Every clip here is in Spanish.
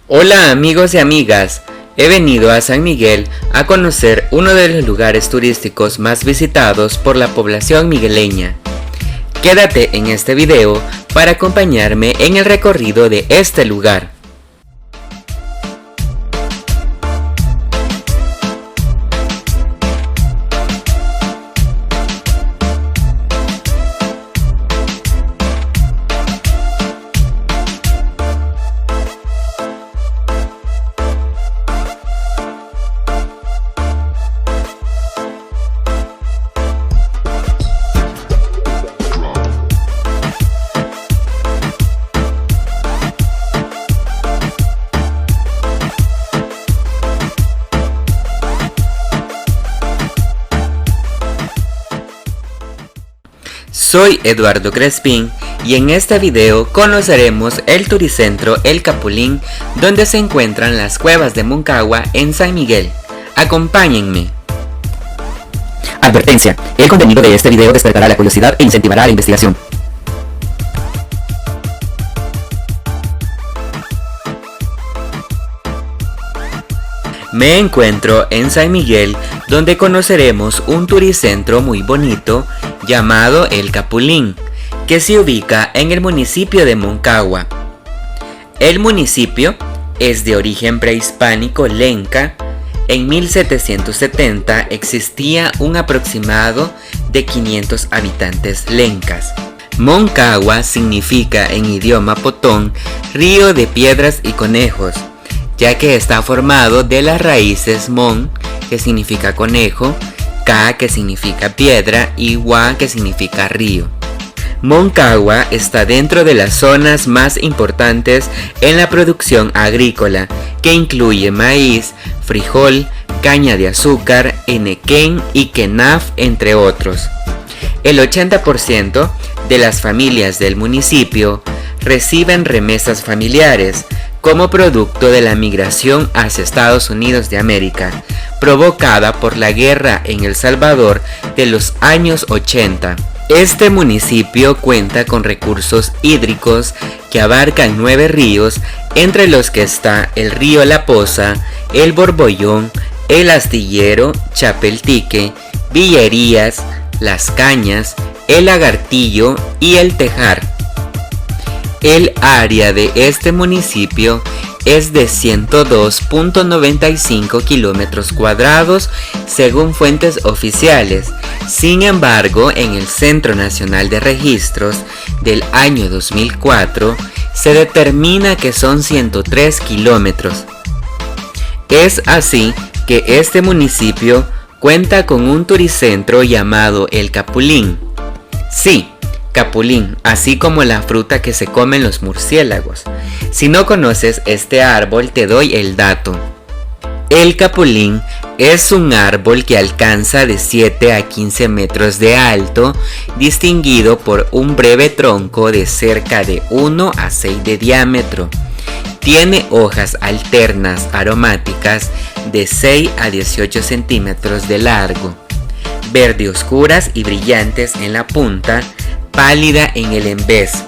Hola amigos y amigas, he venido a San Miguel a conocer uno de los lugares turísticos más visitados por la población migueleña. Quédate en este video para acompañarme en el recorrido de este lugar. Soy Eduardo Crespín y en este video conoceremos el turicentro El Capulín, donde se encuentran las cuevas de Moncagua en San Miguel. Acompáñenme. Advertencia: el contenido de este video despertará la curiosidad e incentivará la investigación. Me encuentro en San Miguel, donde conoceremos un turicentro muy bonito llamado El Capulín, que se ubica en el municipio de Moncagua. El municipio es de origen prehispánico lenca. En 1770 existía un aproximado de 500 habitantes lencas. Moncagua significa en idioma potón río de piedras y conejos, ya que está formado de las raíces mon, que significa conejo, ka, que significa piedra, y gua, que significa río. Moncagua está dentro de las zonas más importantes en la producción agrícola, que incluye maíz, frijol, caña de azúcar, enequén y quenaf, entre otros. El 80% de las familias del municipio reciben remesas familiares como producto de la migración hacia Estados Unidos de América, provocada por la guerra en El Salvador de los años 80. Este municipio cuenta con recursos hídricos que abarcan 9 ríos, entre los que está el río La Poza, el Borbollón, el Astillero, Chapeltique, Villerías, Las Cañas, el Lagartillo y el Tejar. El área de este municipio es de 102.95 kilómetros cuadrados según fuentes oficiales. Sin embargo, en el Centro Nacional de Registros del año 2004 se determina que son 103 kilómetros. Es así que este municipio cuenta con un turicentro llamado El Capulín. Sí, capulín, así como la fruta que se comen los murciélagos. Si no conoces este árbol, te doy el dato. El capulín es un árbol que alcanza de 7 a 15 metros de alto, distinguido por un breve tronco de cerca de 1 a 6 de diámetro. Tiene hojas alternas aromáticas de 6 a 18 centímetros de largo, verde oscuras y brillantes en la punta, pálida en el envés.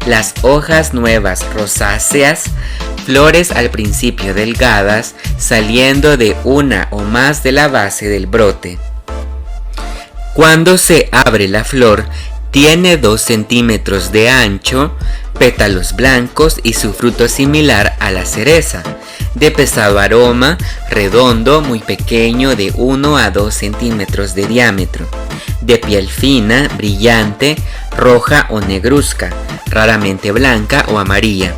Las hojas nuevas rosáceas, flores al principio delgadas, saliendo de una o más de la base del brote. Cuando se abre la flor, tiene 2 centímetros de ancho, pétalos blancos y su fruto similar a la cereza, de pesado aroma, redondo, muy pequeño, de 1 a 2 centímetros de diámetro, de piel fina, brillante, roja o negruzca, raramente blanca o amarilla.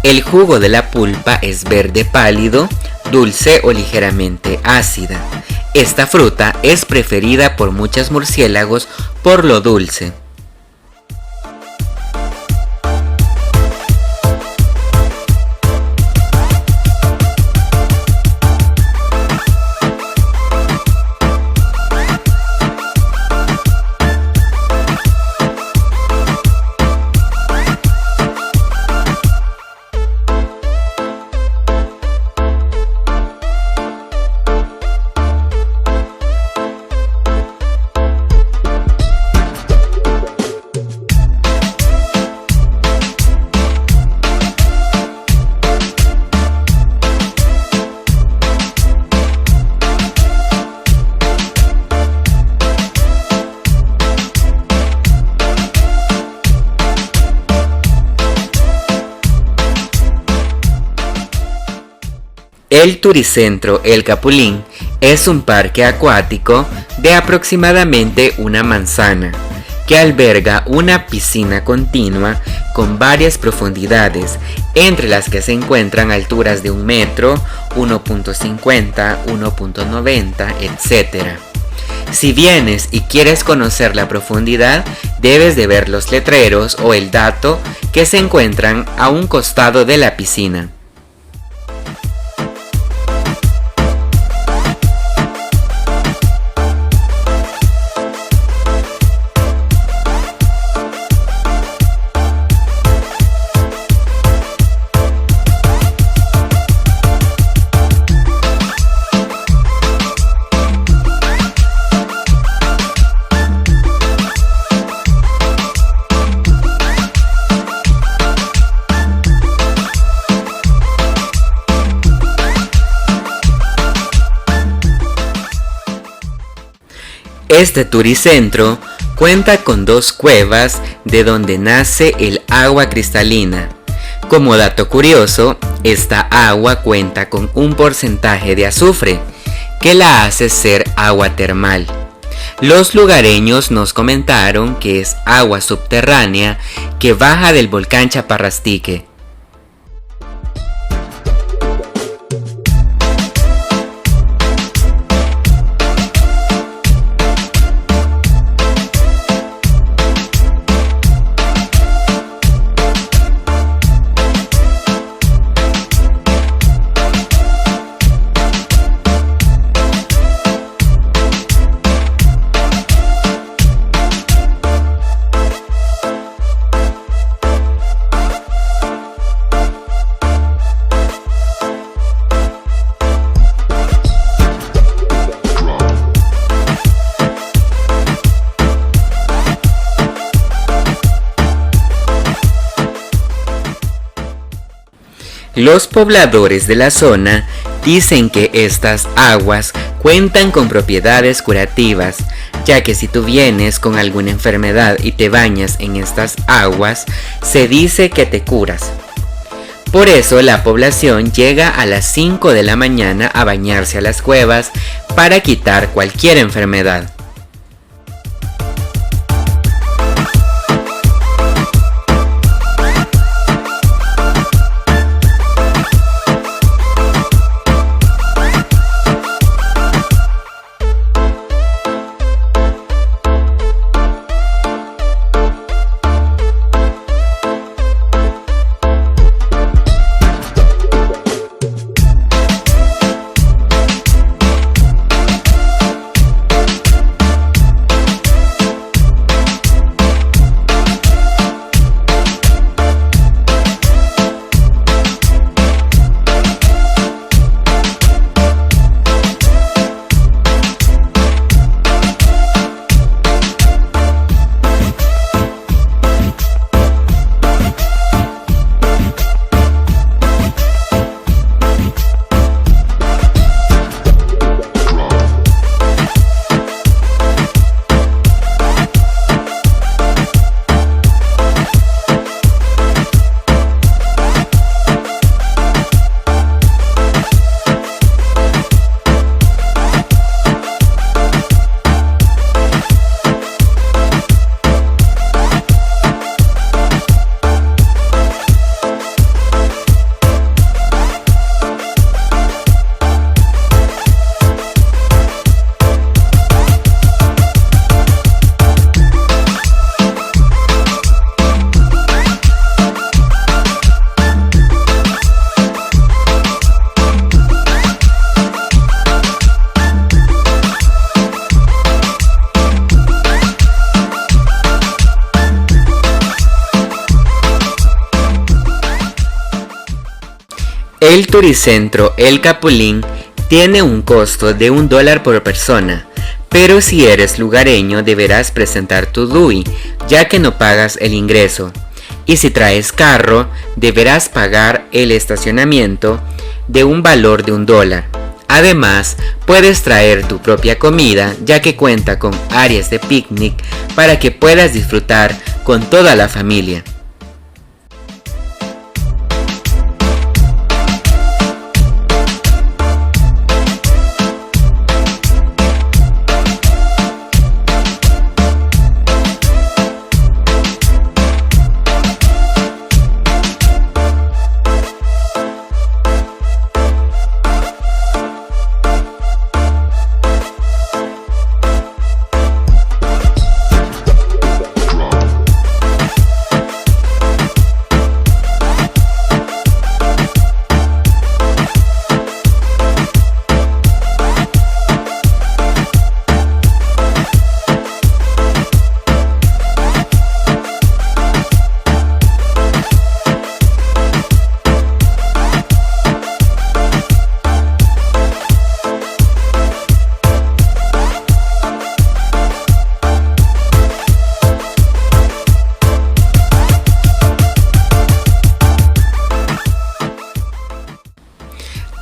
El jugo de la pulpa es verde pálido, dulce o ligeramente ácida. Esta fruta es preferida por muchos murciélagos por lo dulce. El Turicentro El Capulín es un parque acuático de aproximadamente una manzana que alberga una piscina continua con varias profundidades, entre las que se encuentran alturas de 1 metro, 1.50, 1.90, etc. Si vienes y quieres conocer la profundidad, debes de ver los letreros o el dato que se encuentran a un costado de la piscina. Este turicentro cuenta con 2 cuevas de donde nace el agua cristalina. Como dato curioso, esta agua cuenta con un porcentaje de azufre que la hace ser agua termal. Los lugareños nos comentaron que es agua subterránea que baja del volcán Chaparrastique. Los pobladores de la zona dicen que estas aguas cuentan con propiedades curativas, ya que si tú vienes con alguna enfermedad y te bañas en estas aguas, se dice que te curas. Por eso la población llega a las 5 de la mañana a bañarse a las cuevas para quitar cualquier enfermedad. El Turicentro El Capulín tiene un costo de $1 por persona, pero si eres lugareño deberás presentar tu DUI, ya que no pagas el ingreso. Y si traes carro, deberás pagar el estacionamiento de un valor de $1. Además, puedes traer tu propia comida, ya que cuenta con áreas de picnic para que puedas disfrutar con toda la familia.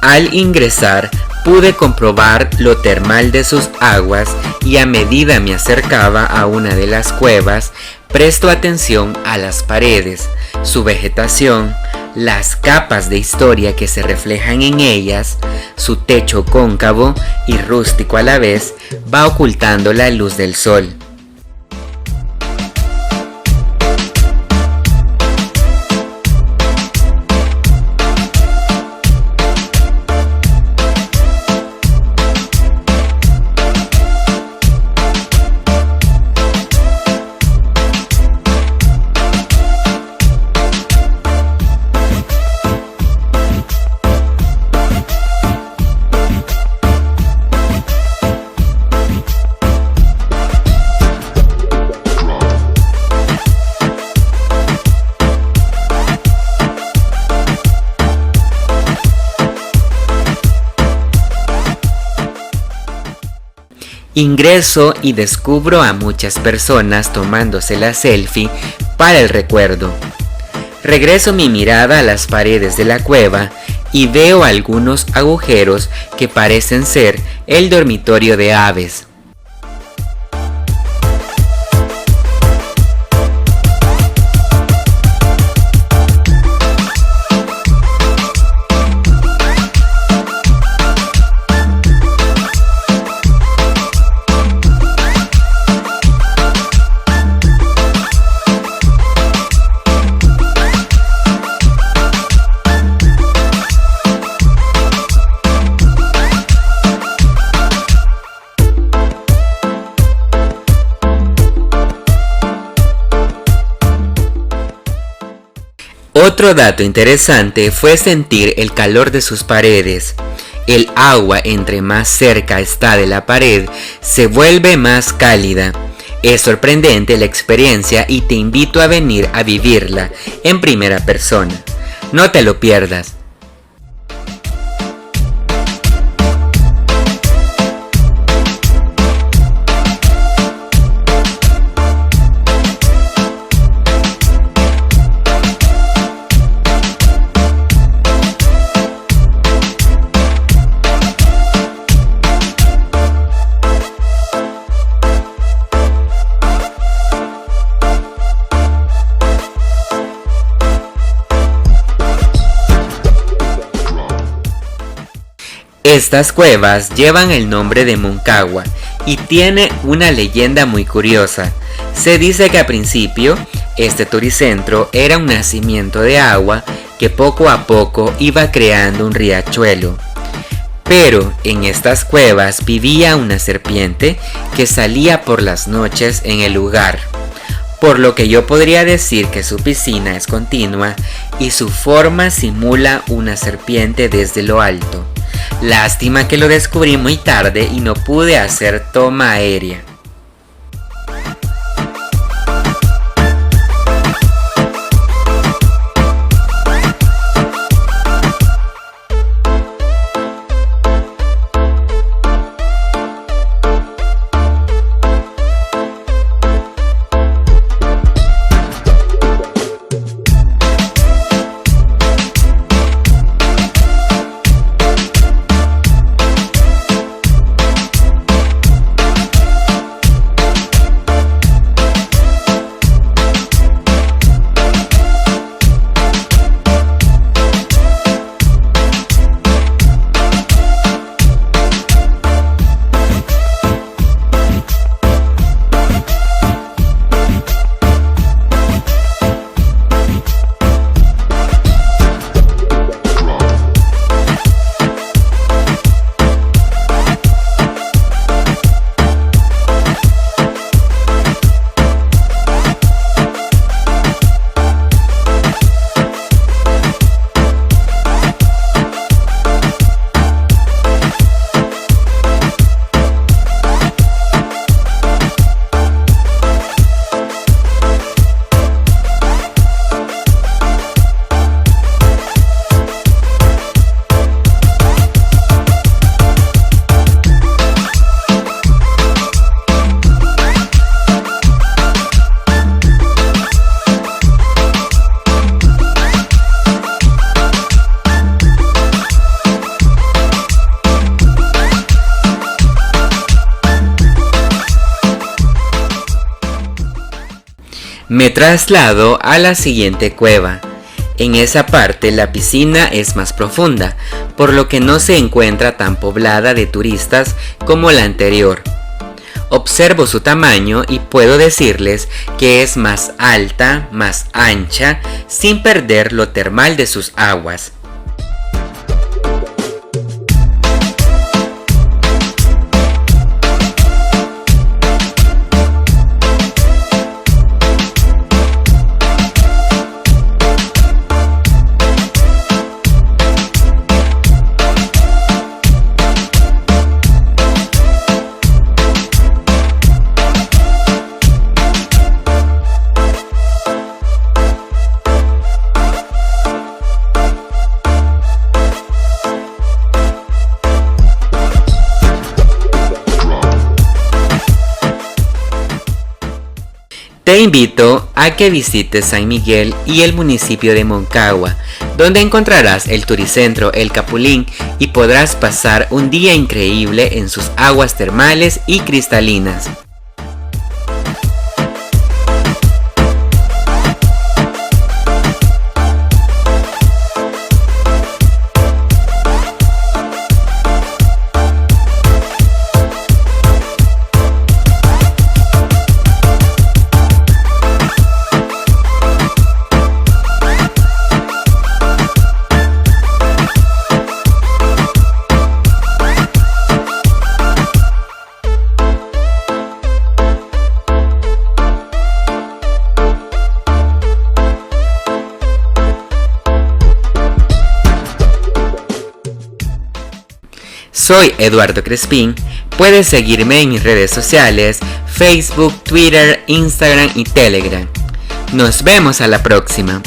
Al ingresar pude comprobar lo termal de sus aguas y a medida me acercaba a una de las cuevas, presto atención a las paredes, su vegetación, las capas de historia que se reflejan en ellas, su techo cóncavo y rústico a la vez va ocultando la luz del sol. Ingreso y descubro a muchas personas tomándose la selfie para el recuerdo. Regreso mi mirada a las paredes de la cueva y veo algunos agujeros que parecen ser el dormitorio de aves. Otro dato interesante fue sentir el calor de sus paredes. El agua, entre más cerca está de la pared, se vuelve más cálida. Es sorprendente la experiencia y te invito a venir a vivirla en primera persona. No te lo pierdas. Estas cuevas llevan el nombre de Moncagua y tiene una leyenda muy curiosa. Se dice que al principio este turicentro era un nacimiento de agua que poco a poco iba creando un riachuelo. Pero en estas cuevas vivía una serpiente que salía por las noches en el lugar, por lo que yo podría decir que su piscina es continua y su forma simula una serpiente desde lo alto. Lástima que lo descubrí muy tarde y no pude hacer toma aérea. Me traslado a la siguiente cueva. En esa parte la piscina es más profunda, por lo que no se encuentra tan poblada de turistas como la anterior. Observo su tamaño y puedo decirles que es más alta, más ancha, sin perder lo termal de sus aguas. Te invito a que visites San Miguel y el municipio de Moncagua, donde encontrarás el turicentro El Capulín y podrás pasar un día increíble en sus aguas termales y cristalinas. Soy Eduardo Crespín, puedes seguirme en mis redes sociales, Facebook, Twitter, Instagram y Telegram. Nos vemos a la próxima.